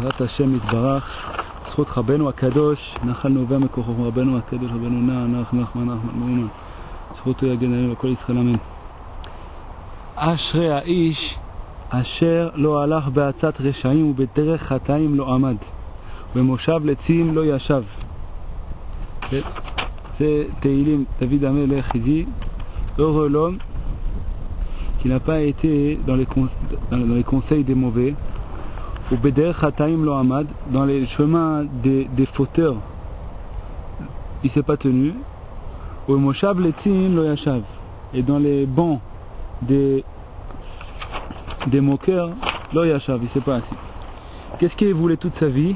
בעזרת השם יתברך, זכות רבנו הקדוש, נחל נובע מכוחו רבנו הקדוש, רבנו נח מאומן, זכותו יגן עלינו וכל ישראל אמן. אשרי האיש אשר לא הלך בעצת רשעים ובדרך חטאים לא עמד, במושב לצים לא ישב. זה תהילים דוד המלך dit heureux l'homme qui n'a pas été dans les conseils des mauvais, ou beder khataim lo amad, dans les chemins des fauteurs il s'est pas tenu, ou moshav letzim lo yashav, et dans les bancs des moqueurs lo yashav, il s'est pas assis. Qu'est-ce qu'il voulait toute sa vie?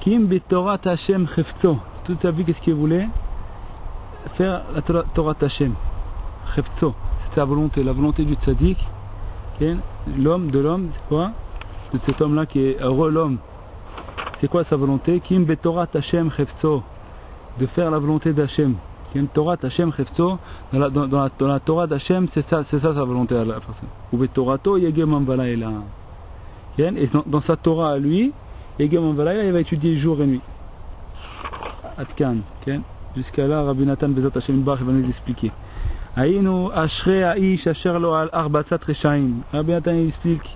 Kim betorat Hashem chefto, toute sa vie qu'est-ce qu'il voulait? Faire la Torah Hashem chefto, c'est sa volonté, la volonté du tzaddik, l'homme, c'est quoi? De cet homme-là qui est heureux, l'homme. C'est quoi sa volonté? Kim betorat Hashem chefto, de faire la volonté d'Hashem. Kim Torah Hashem chefto, dans la Torah d'Hashem, c'est ça sa volonté à la personne. Ou betorato yegem amvalayla. Et dans sa Torah à lui, yegem amvalayla, il va étudier jour et nuit. Atkan, jusqu'à là, Rabbi Nathan Bezat Hashem Bar va nous expliquer. Aïnou ashrei ha'ish asher lo al arbatzat reshaim. Rabbi Nathan explique,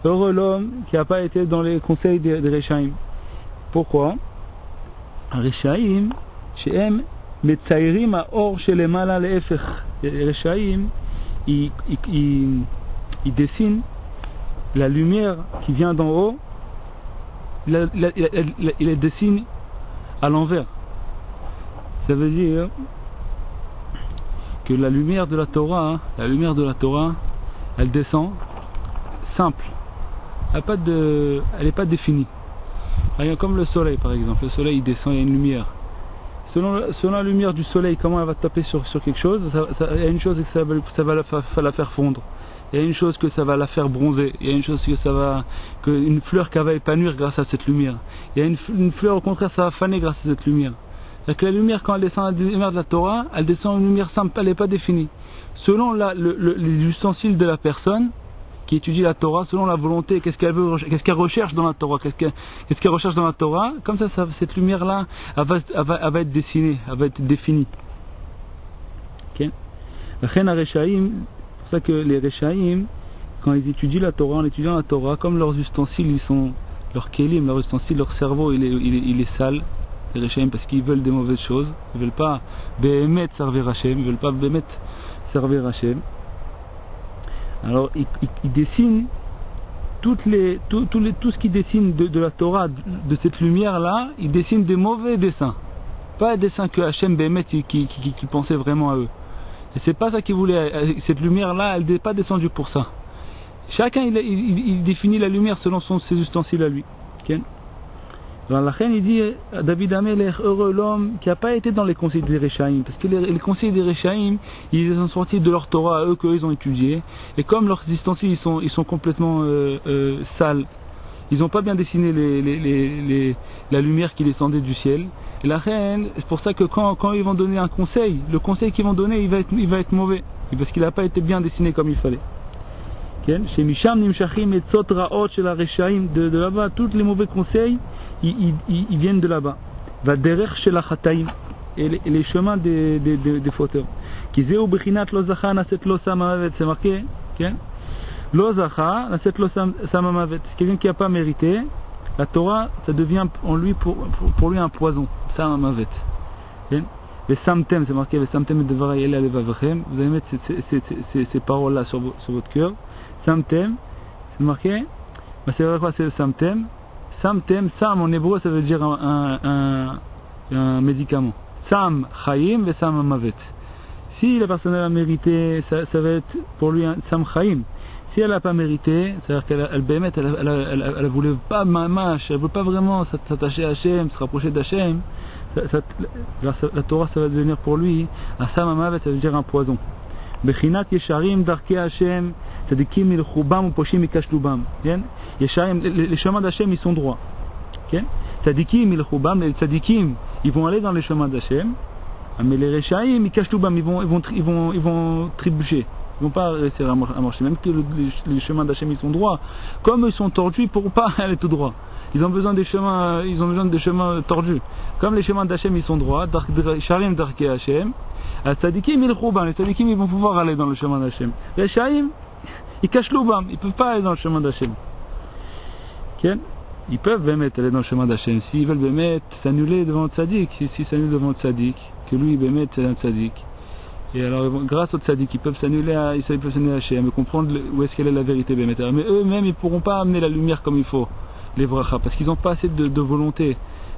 heureux l'homme qui n'a pas été dans les conseils des reshaim. Pourquoi? Reshaim, she'em metzairim ha'or shelemala le'efech. Les reshaim, ils dessinent la lumière qui vient d'en haut, il les dessine à l'envers. Ça veut dire que la lumière de la Torah, elle descend simple. Elle n'est pas définie. Comme le soleil par exemple. Le soleil il descend, il y a une lumière. Selon la lumière du soleil, comment elle va taper sur quelque chose, il y a une chose que ça va la faire fondre. Il y a une chose que ça va la faire bronzer. Il y a une chose qu'une fleur qui va épanouir grâce à cette lumière. Il y a une fleur au contraire, ça va faner grâce à cette lumière. C'est-à-dire que la lumière, quand elle descend la lumière de la Torah, elle descend une lumière simple, elle n'est pas définie. Selon les ustensiles de la personne qui étudie la Torah, selon la volonté, qu'est-ce qu'elle recherche dans la Torah, qu'est-ce qu'elle recherche dans la Torah, comme ça cette lumière-là, elle va être dessinée, elle va être définie. Ok? C'est pour ça que les Reshaim, quand ils étudient la Torah, en étudiant la Torah, comme leurs ustensiles, leurs kélim, leurs ustensiles, leur cerveau, il est sale. Les Reshaim, parce qu'ils veulent des mauvaises choses, ils veulent pas béhémet servir Hashem, ils veulent pas béhémet servir Hashem. Alors ils dessinent tout ce qu'ils dessinent de la Torah, de cette lumière là, ils dessinent des mauvais dessins, pas des dessins que Hashem béhémet qui pensait vraiment à eux. Et c'est pas ça qu'ils voulaient. Cette lumière là, elle n'est pas descendue pour ça. Chacun il définit la lumière selon ses ustensiles à lui. Okay? Alors la reine il dit David Amelech, heureux l'homme qui n'a pas été dans les conseils des Reshaim, parce que les conseils des Reshaim ils sont sortis de leur Torah à eux qu'ils ont étudié, et comme leurs ustensiles ils sont complètement sales, ils n'ont pas bien dessiné la lumière qui descendait du ciel. Et la reine, c'est pour ça que quand ils vont donner un conseil, le conseil qu'ils vont donner il va être mauvais, parce qu'il n'a pas été bien dessiné comme il fallait. Chez Misham Nimshachim et Tzot Raot chez la Reshaim, de là-bas tous les mauvais conseils ils viennent de là-bas. Va derrière chez la Khataim, et les chemins des fauteurs. Kizeu Bechinat Lo Zacha Naset Lo Samavet, c'est marqué. Lo Zacha Naset Lo Samavet, c'est quelqu'un qui n'a pas mérité. La Torah, ça devient pour lui un poison. Samavet. Les Samtem, c'est marqué. Les Samtem Devaray Ela Levavachem. Vous allez mettre ces paroles-là sur votre cœur. Samtem, c'est marqué. C'est vrai quoi, c'est le Samtem. Samtem, Sam en hébreu ça veut dire un médicament. Sam Chaim et Sam Mavet. Si la personne a mérité, ça va être pour lui un Sam Chaim. Si elle n'a pas mérité, c'est-à-dire qu'elle voulait pas mamash, elle ne voulait pas vraiment s'attacher à Hachem, se rapprocher d'Hachem, la Torah ça va devenir pour lui un Sam Mavet, ça veut dire un poison. Bechinat Yesharim Darke Hachem Tzadikim Milchubam ou Poshim Mikashlubam. Les chemins d'Hachem ils sont droits. Tzadikim Milchubam, les Tzadikim ils vont aller dans les chemins d'Hachem, mais les Reshaim Mikashlubam ils vont trébucher. Ils vont pas réussir à marcher, même que les chemins d'Hachem ils sont droits. Comme ils sont tordus, ils ne pourront pas aller tout droit. ils ont besoin des chemins tordus. Comme les chemins d'Hachem ils sont droits, Sharim Darkei Hachem, les tzadikim ils vont pouvoir aller dans le chemin d'Hachem. Les Shaim, ils cachent l'oubam, ils ne peuvent pas aller dans le chemin d'Hachem. Ils peuvent aller dans le chemin d'Hachem. S'ils veulent s'annuler devant le tzadik, s'ils s'annulent devant le tzadik, que lui c'est un tzadik. Et alors grâce au tzadik, ils peuvent s'annuler à Hachem et comprendre où est-ce qu'elle est la vérité. Mais eux-mêmes ils ne pourront pas amener la lumière comme il faut, les vrachas, parce qu'ils n'ont pas assez de volonté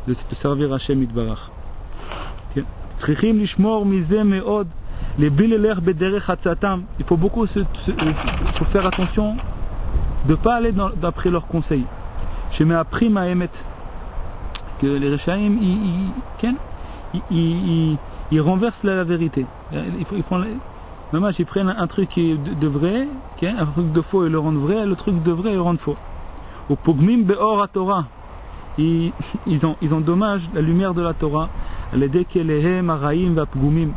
de servir Hachem Yitbarach. Il faut beaucoup faut faire attention de ne pas aller d'après leurs conseils. Je m'ai appris ma émet que les Rechaim ils renversent la vérité. Ils prennent un truc qui est de vrai, un truc de faux et le rendent vrai, le truc de vrai et le rendent faux. Au pogmim beor Torah, ils endommagent la lumière de la Torah, l'aider kelehem araim va pogmim,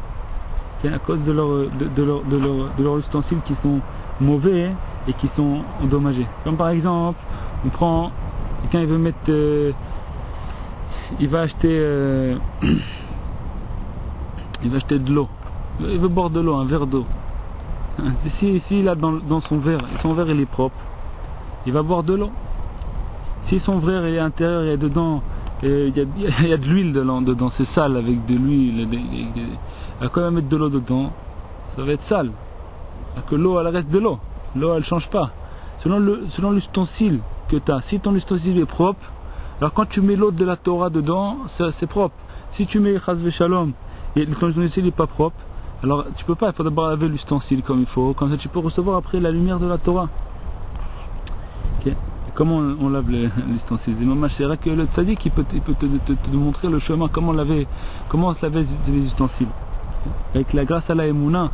à cause de leurs ustensiles qui sont mauvais et qui sont endommagés. Comme par exemple, on prend quelqu'un il veut mettre, il va acheter de l'eau. Il veut boire de l'eau, un verre d'eau. Si il a dans son verre il est propre, il va boire de l'eau. Si son verre est à l'intérieur, il y a dedans, il y a de l'huile dedans, c'est sale avec de l'huile. Il va quand même mettre de l'eau dedans, ça va être sale. Alors que l'eau, elle reste de l'eau. L'eau, elle change pas. Selon l'ustensile que tu as, si ton ustensile est propre, alors quand tu mets l'eau de la Torah dedans, c'est propre. Si tu mets Chas Veshalom et ton ustensile n'est pas propre, alors tu peux pas, il faut d'abord laver l'ustensile comme il faut, comme ça tu peux recevoir après la lumière de la Torah. Okay. Comment on lave l'ustensile? C'est vrai que le tzaddik il peut te montrer le chemin, comment se laver les ustensiles. Avec la grâce à la Emouna,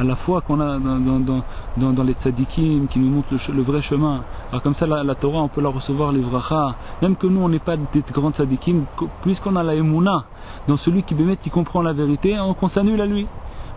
à la foi qu'on a dans les tzaddikim qui nous montrent le vrai chemin. Alors comme ça la Torah on peut la recevoir les vrachas, même que nous on n'est pas des grands tzaddikim, puisqu'on a la Emouna dans celui qui comprend la vérité, on s'annule à lui.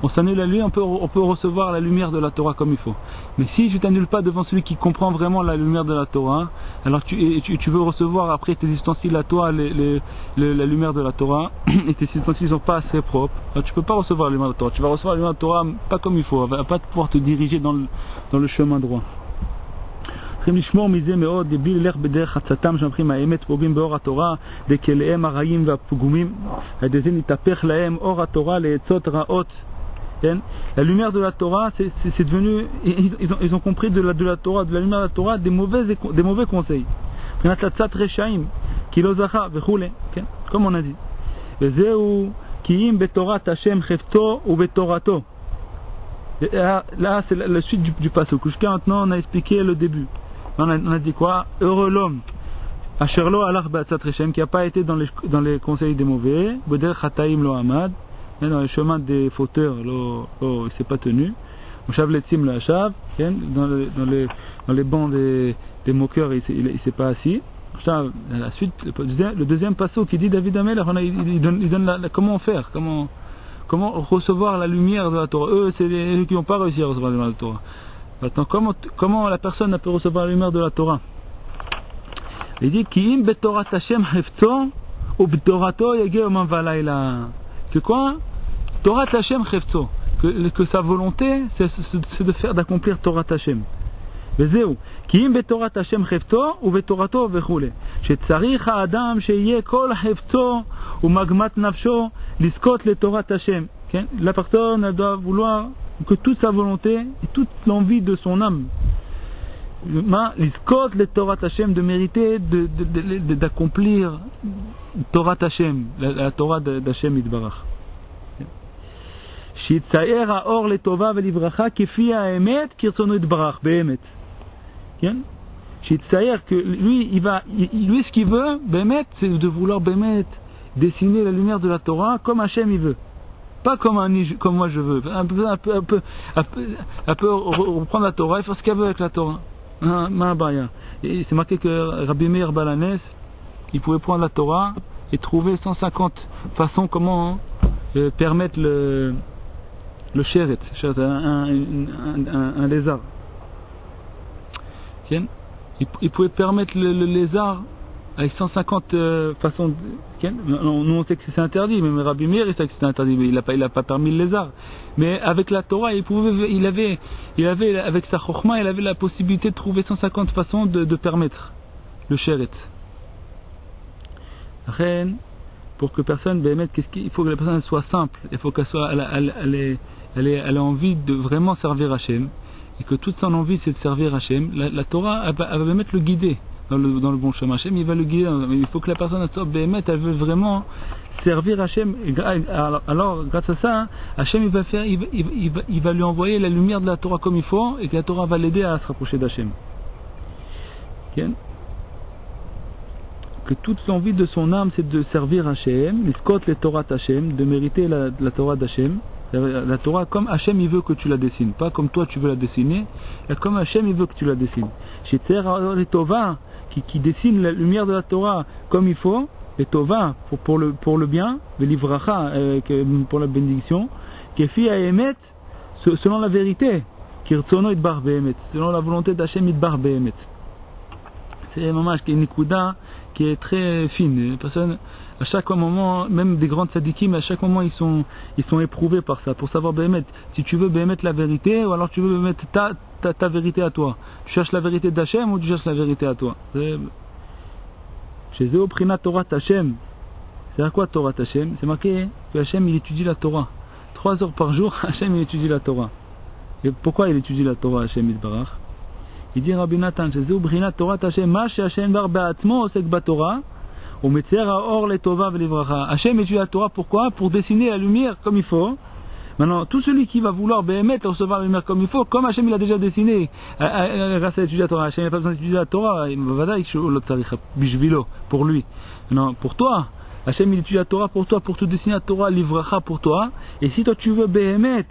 On s'annule à lui, on peut recevoir la lumière de la Torah comme il faut. Mais si tu t'annules pas devant celui qui comprend vraiment la lumière de la Torah, alors tu veux recevoir après tes ustensiles à toi la lumière de la Torah, et tes ustensiles ne sont pas assez propres, alors tu peux pas recevoir la lumière de la Torah. Tu vas recevoir la lumière de la Torah pas comme il faut, elle va pas pouvoir te diriger dans le chemin droit. לשמור מזה מאוד, בלי ללך בדרך חצתם שמחים האמת פוגעים באור התורה בכליהם הרעים והפגומים, עד זה נתהפך להם אור התורה לעצות רעות. La lumière de la Torah, c'est devenu, ils ont compris de la Torah, de la lumière de la Torah, des mauvais conseils. Comme on a dit. Là, c'est la suite du passage. Jusqu'à maintenant, on a expliqué le début. On a dit quoi? Heureux l'homme, Asherlo alach ba'atzat Rechem, qui n'a pas été dans les conseils des mauvais, Beder Chataim lo amad, dans le chemin des fauteurs, il ne s'est pas tenu. Moshav letzim le hashav, dans les bancs des moqueurs, il ne s'est pas assis. Ça, la suite, le deuxième passage qui dit David Amelech, il donne comment faire, comment recevoir la lumière de la Torah. Eux, c'est eux qui n'ont pas réussi à recevoir la lumière de la Torah. Maintenant, comment la personne peut recevoir la lumière de la Torah? Il dit Ki'im betorat Hashem hefto ou betorato yageh oman valayla. Que quoi? Torat Hashem hefto. Que sa volonté, c'est d'accomplir Torat Hashem. וזהו, כי אם בתורת השם חפצו ובתורתו וכו' שצריך האדם שיהיה כל חפצו ומגמת נפשו לזכות לתורת השם. La personne elle doit vouloir que toute sa volonté et toute l'envie de son âme lizkot le Torah Hashem, de mériter d'accomplir Torah Hashem, la Torah d'Hashem Yitbarach. שיתצייר האור לטובה ולברכה כפי האמת כרצונו יתברך באמת. שיתצייר que lui ce qu'il veut באמת c'est de vouloir באמת dessiner la lumière de la Torah comme Hachem il veut, pas comme moi je veux, un peu reprendre la Torah et faire ce qu'elle veut avec la Torah. Et c'est marqué que Rabbi Meir Balanes il pouvait prendre la Torah et trouver 150 façons comment permettre le sheret, un lézard. Il pouvait permettre le lézard avec 150 façons nous on sait que c'est interdit, même Rabbi Meir il sait que c'est interdit, mais il a pas permis le lézard. Mais avec la Torah, il avait avec sa chokhma, il avait la possibilité de trouver 150 façons de permettre le sheret. Reine, pour que personne, il faut que la personne soit simple, il faut qu'elle soit, elle ait envie de vraiment servir Hachem, et que toute son envie c'est de servir Hachem. La Torah, elle va mettre le guider dans le bon chemin. Hachem, il va le guider. Il faut que la personne soit béhémet, elle veut vraiment servir Hachem. Alors, grâce à ça, Hachem il va lui envoyer la lumière de la Torah comme il faut, et que la Torah va l'aider à se rapprocher d'Hachem. Okay? Que toute l'envie de son âme c'est de servir Hachem, l'iscot les Torah Hachem, de mériter la Torah d'Hachem. La Torah comme Hachem il veut que tu la dessines, pas comme toi tu veux la dessiner, et comme Hachem il veut que tu la dessines. Chez Tera les Tova qui dessine la lumière de la Torah comme il faut, les Tova pour le bien, les livracha pour la bénédiction, qui fi à émet selon la vérité, qui retourne idbar behemet, selon la volonté d'Hachem idbar behemet. C'est un qui est une nikuda qui est très fine. Les personnes, à chaque moment, même des grands tzadikim, à chaque moment ils sont éprouvés par ça, pour savoir béhémet, si tu veux béhémet la vérité, ou alors tu veux béhémet ta vérité à toi. Tu cherches la vérité d'Hachem ou tu cherches la vérité à toi. Chez eux, Prina Torah Hachem. C'est à quoi Torah Hachem? C'est marqué que Hachem il étudie la Torah. 3 heures par jour, Hachem il étudie la Torah. Et pourquoi il étudie la Torah, Hachem Yitbarach? Il dit Rabbi Nathan, chez eux, Prina Torah Hachem, ma chez Hachem bar be'atmo osek batorah. Au Metzer Or les Tova Velivracha. Hachem étudie la Torah, pourquoi? Pour dessiner la lumière comme il faut. Maintenant, tout celui qui va vouloir béhémet recevoir la lumière comme il faut, comme Hachem il a déjà dessiné, grâce à l'étude de la Torah, Hachem n'a pas besoin d'étudier la Torah, il va dire pour lui. Non, pour toi, Hachem il étudie la Torah pour toi, pour te dessiner la Torah, livracha pour toi. Et si toi tu veux béhémet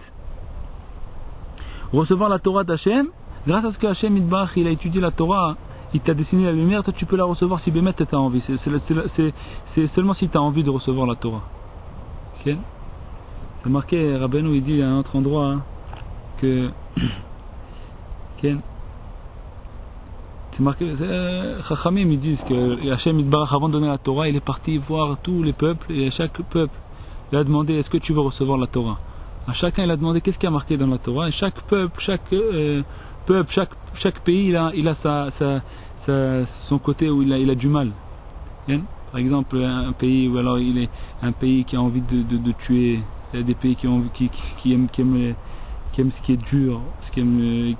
recevoir la Torah d'Hachem, grâce à ce que Hachem il a étudié la Torah, il t'a dessiné la lumière, toi tu peux la recevoir si béhémet tu as envie. C'est seulement si tu as envie de recevoir la Torah. Ok? C'est marqué, Rabbeinu il dit à un autre endroit que c'est marqué, Chachamim ils disent que Hachem Yitbarach avant de donner la Torah il est parti voir tous les peuples et à chaque peuple il a demandé est-ce que tu veux recevoir la Torah. À chacun il a demandé qu'est-ce qui a marqué dans la Torah et chaque peuple, chaque pays il a son côté où il a du mal. Par exemple un pays où alors il est un pays qui a envie de tuer. Il y a des pays qui aiment ce qui est dur, qui aiment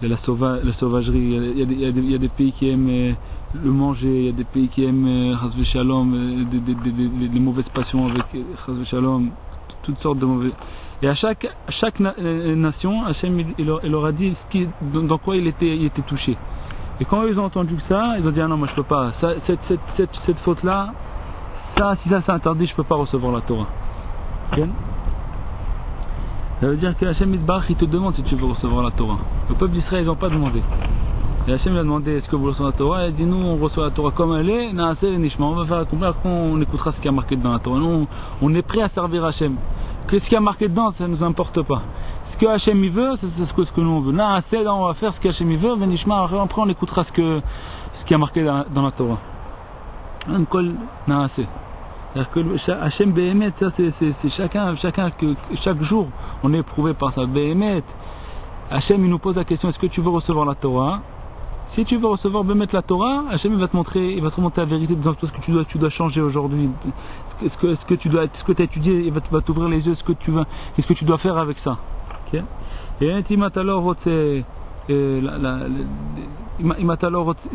la sauvagerie. Il y a des pays qui aiment le manger, il y a des pays qui aiment Chas Shalom, des mauvaises passions avec Chas Shalom, toutes sortes de mauvais. Et à chaque nation, Hachem il leur a dit dans quoi il était touché. Et quand ils ont entendu ça, ils ont dit ah non moi je peux pas. Cette faute là, si ça c'est interdit, je peux pas recevoir la Torah. Ça veut dire que Hachem Yitbarach il te demande si tu veux recevoir la Torah. Le peuple d'Israël ils n'ont pas demandé. Et Hachem lui a demandé est-ce que vous recevez la Torah? Il dit nous on reçoit la Torah comme elle est, on va faire accomplir, on écoutera ce qui est marqué dans la Torah. Nous on est prêt à servir Hachem. Que ce qui est marqué dedans ça ne nous importe pas. Ce que Hachem il veut, c'est ce que nous on veut. On va faire ce que Hachem il veut, après on écoutera ce qui est marqué dans la Torah. C'est-à-dire que Hachem Béhémet, ça c'est chaque jour on est éprouvé par ça. Béhémet, Hachem il nous pose la question est-ce que tu veux recevoir la Torah? Si tu veux recevoir Béhémet la Torah, Hachem il va te montrer la vérité de ce que tu dois changer aujourd'hui. Ce que tu as étudié, il va t'ouvrir les yeux, qu'est-ce que tu dois faire avec ça. Okay? Et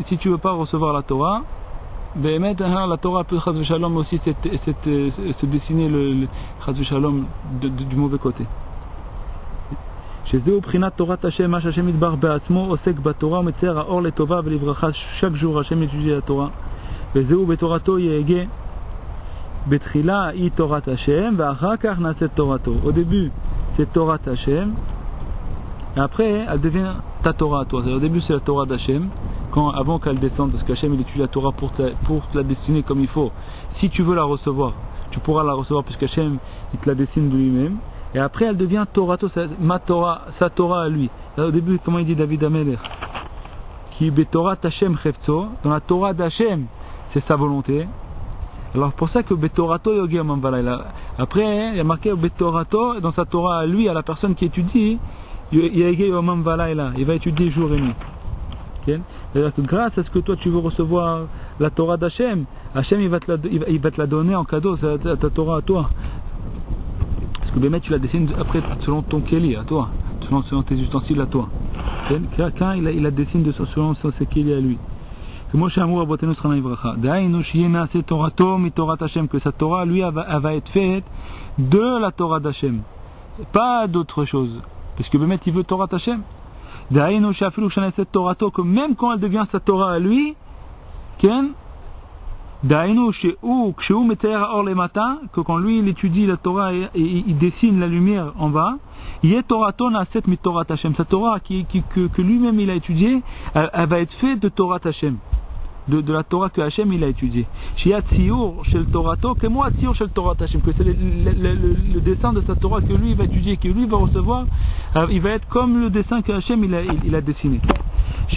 si tu veux pas recevoir la Torah, la Torah peut Chas Shalom aussi se dessiner le Chas Shalom du mauvais côté. Chez eux, Prinat Torah Hashem, Hashem Yitbarach be'atzmo osek batorah metzer ha'or letova velivracha. Chaque jour Hashem étudie la Torah. Vezeu betorato yehege betrila hi Torah Hashem ve'achar kach na'aset torato. Au début c'est Torah Hashem et après elle devient ta Torah à toi. Au début c'est la Torah d'Hachem avant qu'elle descende, parce qu'Hachem il étudie la Torah pour te la dessiner comme il faut. Si tu veux la recevoir, tu pourras la recevoir puisque Hachem il te la dessine de lui-même. Et après elle devient Torah, ma Torah, sa Torah à lui. Là, au début comment il dit David Amelech Qui Betorat Hashem Chefzo, dans la Torah d'Hashem, c'est sa volonté. Alors pour ça que Betorato Yogi Amam Valayla. Après, il y a marqué Betorato, dans sa Torah à lui, à la personne qui étudie, Yogi Amam Valayla, il va étudier jour et nuit. Okay? C'est-à-dire que grâce à ce que toi tu veux recevoir la Torah d'Hashem, Hachem il va te la donner en cadeau, ta Torah à toi. Parce que Bémet tu la dessines après selon ton Kéli à toi, selon tes ustensiles à toi. Chacun il la dessine selon ses Kéli à lui. Que sa Torah lui elle va être faite de la Torah d'Hashem, pas d'autre chose. Parce que Bémet il veut Torah d'Hashem. Que même quand elle devient sa Torah à lui, que quand lui il étudie la Torah et il dessine la lumière en bas, sa Torah que lui-même il a étudiée, elle va être faite de Torah Hashem, de la Torah que Hashem il a étudiée. Que c'est le dessin de sa Torah que lui il va étudier, que lui il va recevoir, il va être comme le dessin que Hashem il a dessiné. Que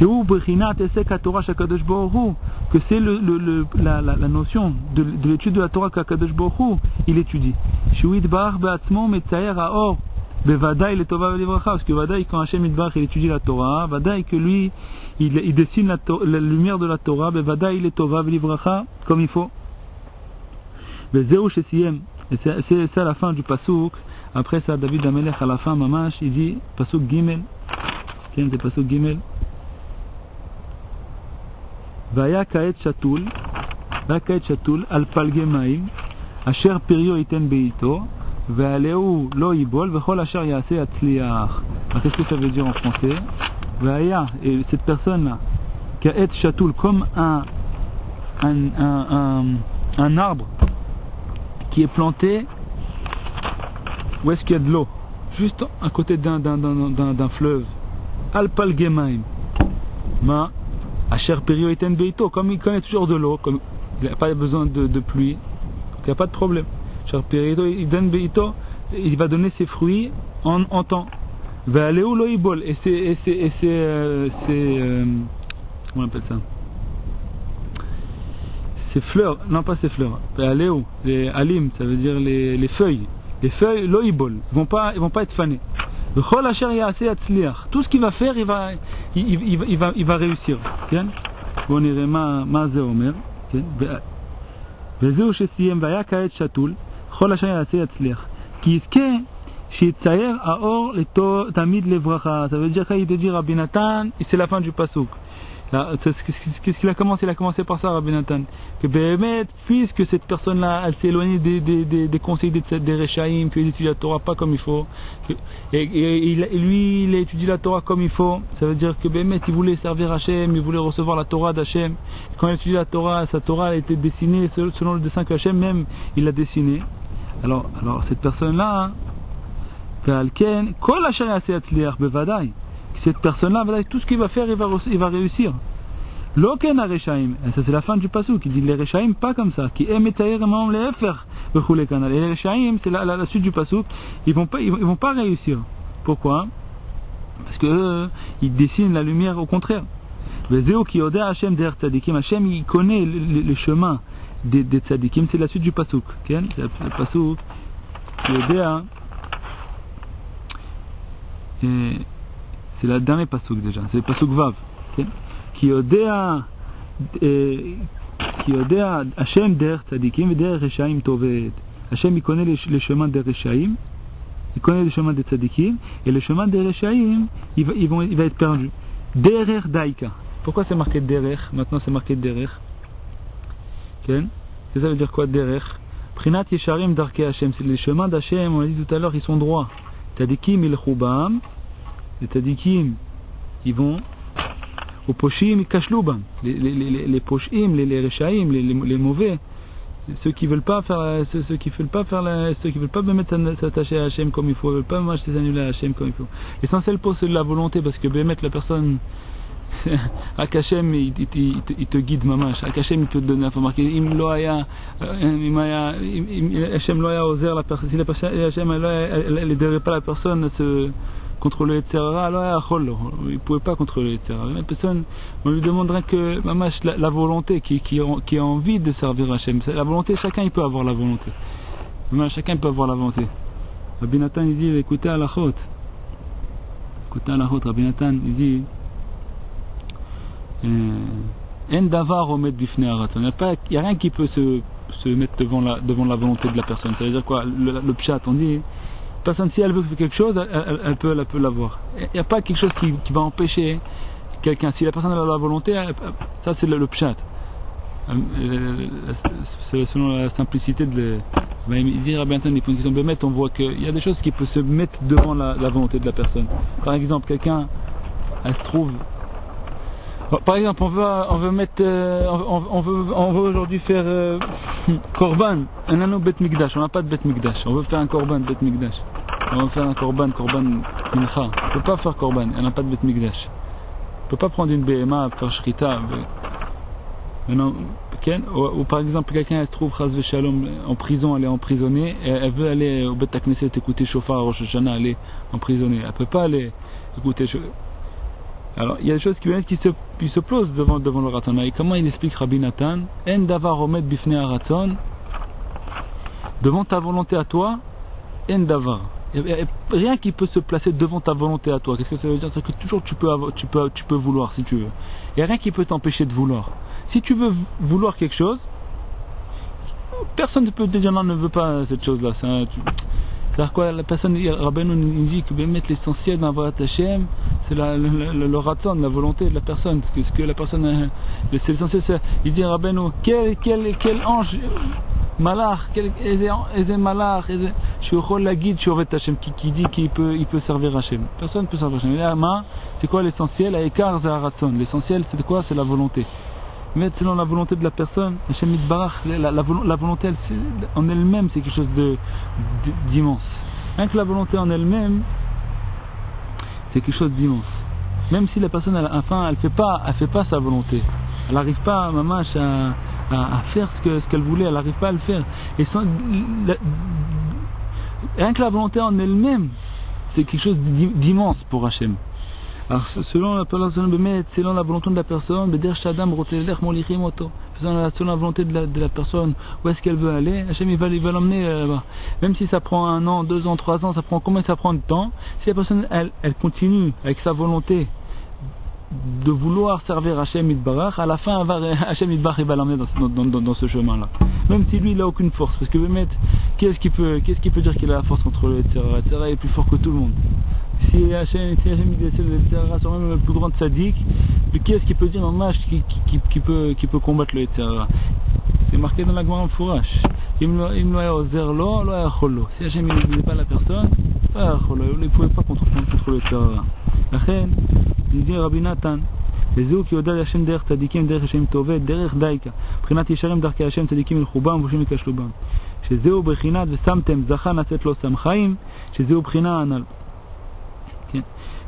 c'est la notion de l'étude de la Torah qu'Akadosh Baruch Hu il étudie. Parce que Vadaï, quand Hashem il étudie la Torah, Vadaï que lui il dessine la lumière de la Torah, Vadaï il est Tova V'Livracha comme il faut. Et c'est à la fin du Pasuk. Après ça, David Amelech à la fin, Mamash, il dit Pasuk Gimel. C'est Pasuk Gimel. Vaya kaet shatul al palge maim asher pirio iten beito ve'aleu lo yibol vechol asher yaseh yatzliach. Qu'est-ce que ça veut dire en français? Vaya, et cette personne là kaet shatul comme un arbre qui est planté où est-ce qu'il y a de l'eau, juste à côté d'un fleuve, al palge maim ma Asher Perio Iten Beito, comme il connaît toujours de l'eau, comme il n'a pas besoin de pluie, il n'y a pas de problème. Asher Perio Iten Beito, il va donner ses fruits en temps. Ve'aleu lo yibol, et c'est comment on appelle ça? Ces fleurs, non pas ces fleurs. Ve'aleu, les alim, ça veut dire les feuilles. Les feuilles lo yibol, ils vont pas être fanées. V'chol asher yaseh yatzliach. Tout ce qu'il va faire, il va réussir. Bon, on irait ma ze omer. Vezeu shesiyem vaya kaet shatul. Chol asher yaseh yatzliach. Ki yizke sheyitzayer haor leto tamid levracha. Ça veut dire qu'il te dit Rabbi Nathan, et c'est la fin du pasuk. Qu'est-ce qu'il a commencé? Il a commencé par ça, Rabbi Nathan. Que Béhémet, puisque cette personne-là, elle s'est éloignée des conseils des Rechaïm, qu'il étudie la Torah pas comme il faut, et lui, il a étudié la Torah comme il faut, ça veut dire que Béhémet, il voulait servir Hachem, il voulait recevoir la Torah d'Hachem. Quand il a étudié la Torah, sa Torah a été dessinée selon le dessin que Hachem même, il l'a dessiné. Alors cette personne-là, Kol Asher Yaseh Yatzliach Bevadai. Cette personne-là, tout ce qu'il va faire, il va réussir. Loken Areshaim, ça c'est la fin du pasuk, il dit les Reshaim pas comme ça, qui aiment et imam les faire. Les Reshaim, c'est la suite du pasuk, ils vont pas réussir. Pourquoi? Parce que ils dessinent la lumière au contraire. Vezeo ki odeh Hashem der tzadikim, Hashem il connaît le chemin des tzadikim, c'est la suite du pasuk. C'est le pasuk qui odeh. C'est le dernier pasuk déjà, c'est le pasuk Vav. Qui odea Hashem der tzadikim et der reshaim tovet. Hashem il connaît les chemins des reshaim, il connaît les chemins des tzadikim, et le chemin des reshaim il va être perdu. Derer daika. Pourquoi c'est marqué derer? Maintenant c'est marqué derer. Qu'est-ce que ça veut dire quoi derer? Prinat yesharim darke Hashem. C'est les chemins d'Hashem, on l'a dit tout à l'heure, ils sont droits. Tzadikim il chubam. Les tzadikim, ils vont au poshim, ils cachent l'oubam. Les poshim, les rechaim, les mauvais, ceux qui veulent pas faire, ceux qui veulent pas s'attacher à Hachem comme il faut, veulent pas m'acheter s'annuler à Hachem comme il faut. L'essentiel pour c'est la volonté, parce que la personne, Hachem il te guide mamash. Hachem il te donne l'information. Hachem loya oser la personne. Si Hachem elle aiderait pas la personne contrôler le Yetzirah, alors il ne pouvait pas contrôler le Yetzirah. Une personne, on lui demanderait que la volonté, qui a envie de servir Hachem. La volonté, chacun il peut avoir la volonté. Chacun peut avoir la volonté. Rabbi Nathan il dit, écoutez à la chôte. Rabbi Nathan il dit, En davar omet bifnei haratzon. Il n'y a rien qui peut se mettre devant la volonté de la personne. Ça veut dire quoi? Le pshat, on dit, personne, si elle veut faire quelque chose, elle peut l'avoir. Il n'y a pas quelque chose qui va empêcher quelqu'un. Si la personne a la volonté, ça c'est le pshat. Selon la simplicité de il dit Rabbi Nathan, on voit qu'il y a des choses qui peuvent se mettre devant la volonté de la personne. Par exemple, quelqu'un, elle se trouve. Par exemple, on veut aujourd'hui faire korban, un anneau bet mikdash. On n'a pas de bet mikdash. On veut faire un korban bet mikdash. On veut faire un korban mincha. On ne peut pas faire korban. On n'a pas de bet mikdash. On ne peut pas prendre une BMA, faire shrita. Ou par exemple, quelqu'un se trouve chas shalom en prison, elle est emprisonnée, et elle veut aller au bet knesset écouter shofar à Rosh Hashanah, elle est emprisonnée. Elle ne peut pas aller écouter shofar. Alors, il y a des choses qui se posent devant le raton. Et comment il explique Rabbi Nathan? En davar omet bifnei haratzon. Devant ta volonté à toi, en davar. Rien qui peut se placer devant ta volonté à toi. Qu'est-ce que ça veut dire? C'est que toujours tu peux vouloir si tu veux. Il n'y a rien qui peut t'empêcher de vouloir. Si tu veux vouloir quelque chose, personne ne peut te dire non, ne veut pas cette chose-là. C'est-à-dire quoi, la personne, Rabbeinu nous dit que mettre l'essentiel dans Avodat Hashem, c'est le raton, la volonté de la personne. Ce que la personne, c'est l'essentiel. Il dit Rabbeinu, quel ange, malach, quel malach, la guide sur Avodat Hashem, qui dit qu'il peut servir Hashem. Personne ne peut servir Hashem. C'est quoi l'essentiel? Aikar c'est raton. L'essentiel, c'est quoi? C'est la volonté. Mais selon la volonté de la personne, Hashem Yitbarach, la volonté en elle-même, c'est quelque chose d'immense. Rien que la volonté en elle-même, c'est quelque chose d'immense. Même si la personne, elle fait pas sa volonté, elle n'arrive pas, mamash, à faire ce qu'elle voulait, elle n'arrive pas à le faire. Et rien que la volonté en elle-même, c'est quelque chose d'immense pour Hashem. Alors, selon la volonté de la personne, selon la volonté de la personne, où est-ce qu'elle veut aller, Hachem il va l'emmener là-bas. Même si ça prend 1 an, 2 ans, 3 ans, combien ça prend de temps? Si la personne elle continue avec sa volonté de vouloir servir Hachem Yitbarach, à la fin Hachem Yitbarach va l'emmener dans ce chemin-là. Même si lui il n'a aucune force, parce que qu'est-ce qui peut dire qu'il a la force contre le Yetzirah? Le Yetzirah est plus fort que tout le monde. Si Hachem sont même le plus grand sadique, qui est-ce qui peut dire en match qui peut combattre le Yetzirah? C'est marqué dans la Gemara Fourash. Si Hachem n'est pas la personne, il ne pouvait pas contre le Yetzirah. Il dit Rabbi Nathan, וזהו כי יודע להשם דרך צדיקים, דרך השם טובת, דרך דייקה. בחינת ישרים דרכי השם צדיקים מלכובם ובושים מכשלובם. שזהו בחינת ושמתם זכה נצאת לו שמחיים, שזהו בחינה הנ"ל.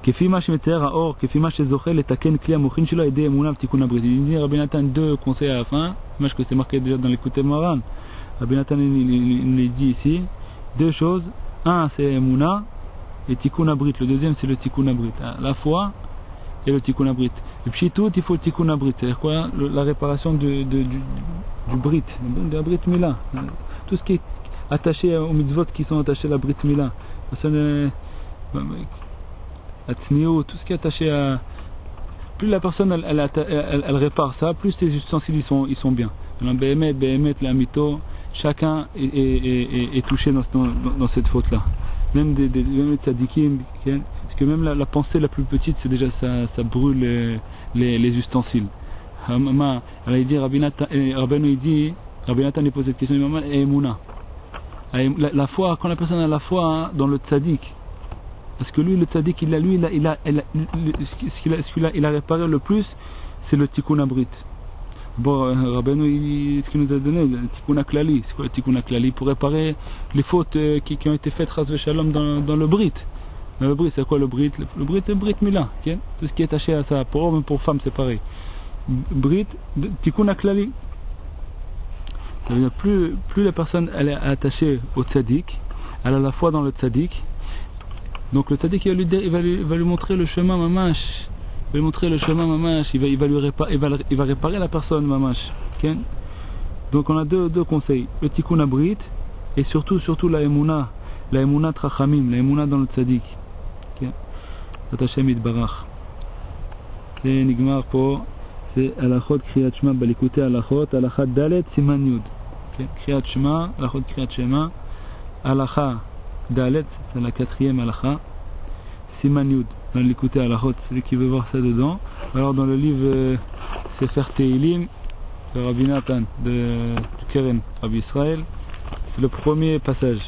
כפי מה שמתאר האור, כפי מה שזוכה לתקן כלי המוחין שלו, ידי אמונה ותיקון הברית. Il dit Rabbi Nathan 2 conseils à la fin, moi je que c'est marqué déjà dans l'écoute Moran. Rabbi Nathan il dit ici 2 choses. Un c'est Emouna et Tikkun Abrit. Le deuxième c'est le Tikkun Abrit. La foi et le Tikkun Abrit. Et puis tout il faut le Tikkun Abrit. C'est-à-dire quoi? La réparation du Brit, de la Brit Mila. Tout ce qui est attaché aux mitzvot qui sont attachés à la Brit Mila. Tout ce qui est attaché à... Plus la personne elle répare ça, plus ses ustensiles ils sont bien. Behemet, la mito, chacun est touché dans cette faute là. Même des tzadikim, parce que même la pensée la plus petite, c'est déjà ça brûle les ustensiles. Il dit Rabbi Nathan il pose cette question, et Emouna. La foi, quand la personne a la foi dans le tzadik, parce que lui le tzadik il a réparé le plus, c'est le tikkun abrit. Bon, Rabbeinu ce qu'il nous a donné, le tikkun klali. C'est quoi le tikkun klali? Pour réparer les fautes qui ont été faites chas v'shalom dans le brit. Dans le brit, c'est quoi le brit? Le brit c'est brit mila, okay? Tout ce qui est attaché à ça, pour homme et pour femme c'est pareil. Brit, tikkun klali. Ça veut dire plus la personne elle est attachée au tzadik, elle a la foi dans le tzadik. Donc le tzaddik il va lui montrer le chemin mamash. Il va lui montrer le chemin mamash. Il va réparer la personne mamash. Okay? Donc on a deux conseils. Le tikkun abrit et surtout la emuna. La emuna trachamim. La emuna dans le tzaddik. Okay? Hashem yitbarach. C'est nigmar pour c'est alachot kriyat shema balikute alachot alachat dalet siman yud. Kriyat shema alachot kriyat shema alacha dalet c'est la 4e alacha siman yud dans l'écouter alachot celui qui veut voir ça dedans. Alors dans le livre Sefer Teilim de Rabbi Nathan du Keren Rabbi Israël c'est le premier passage.